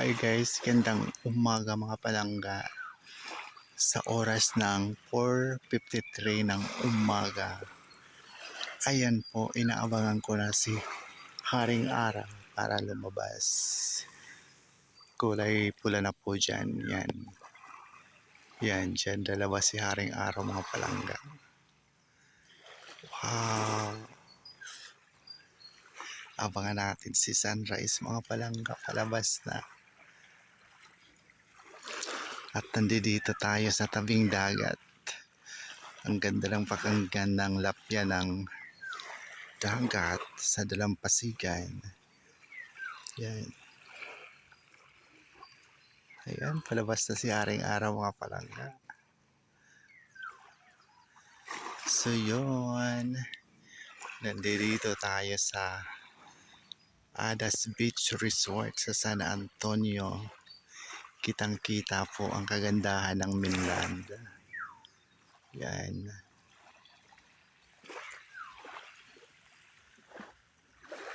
Hi guys, gandang umaga mga palangga. Sa oras ng 4:53 ng umaga. Ayan po, inaabangan ko na si Haring Araw para lumabas. Kulay pula na po dyan. Yan. Yan, dyan lalabas si Haring Araw mga palangga. Wow! Abangan natin si Sunrise mga palangga palabas na. At nandito tayo sa tabing dagat. Ang ganda ng pakinggan ng lapya ng dagat sa dalampasigan. Yan. Ayan, palabas na si Haring Araw mga palangga. So yun, nandito tayo sa Adas Beach Resort sa San Antonio. Kitang-kita po ang kagandahan ng mainland. Yan.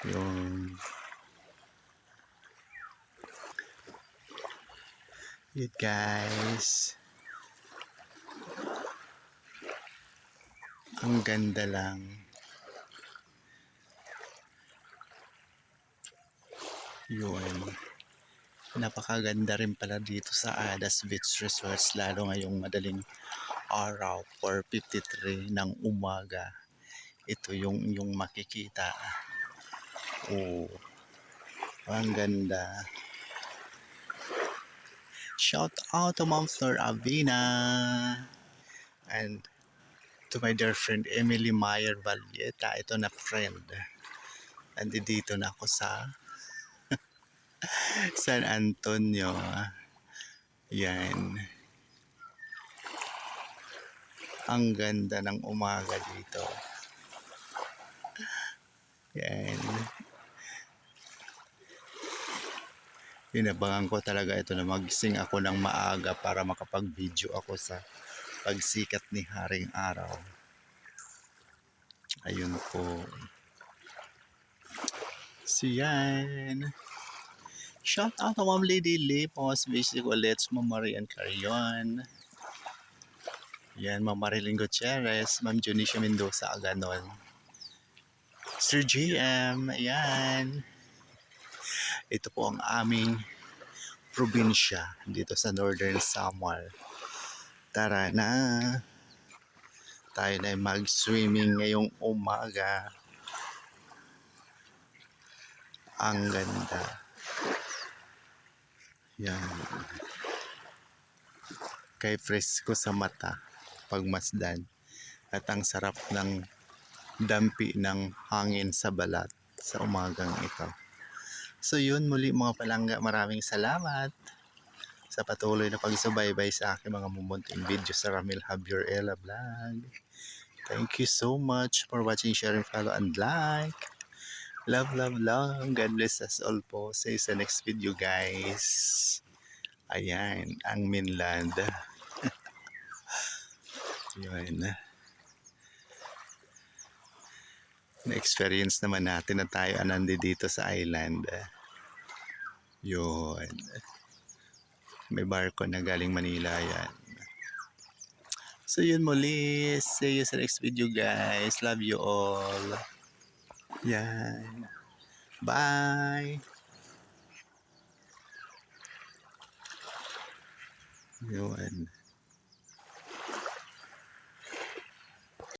Yung yun guys. Ang ganda lang. Yun. Napakaganda rin pala dito sa Adas Beach Resorts lalo ngayong madaling araw 4:53 ng umaga. Ito yung makikita. Oh, ang ganda. Shout out to Mom Flor Avina and to my dear friend Emily Meyer Valleta. Ito na friend. Nandito na ako sa San Antonio. Yan. Ang ganda ng umaga dito. Yan. Inabangan ko talaga ito na magising ako ng maaga para makapag-video ako sa pagsikat ni Haring Araw. Ayun po. So yan. Shout out to Ma'am Lady Lipos, Basic Ulets, Ma'am Marian Carion. Yan, Ma'am Marilyn Gutierrez, Ma'am Junicia Mendoza Aganon. Sir GM, ayan. Ito po ang aming probinsya dito sa Northern Samar. Tara na. Tayo na mag-swimming ngayong umaga. Ang ganda. Yan. Kay presko sa mata pagmasdan. At ang sarap ng dampi ng hangin sa balat sa umagang ito. So yun muli mga palangga, maraming salamat sa patuloy na pagsubaybay sa aking mga mumunting video sa Ramil Javier Ella Vlog. Thank you so much for watching, sharing, follow, and like. Love, love, love. God bless us all po. See you sa next video guys. Ayan, ang mainland. Yun. Na-experience naman natin na tayo nandito sa island. Yun. May barko na galing Manila yan. So yun muli. See you sa next video guys. Love you all. Yan. Bye. Yun.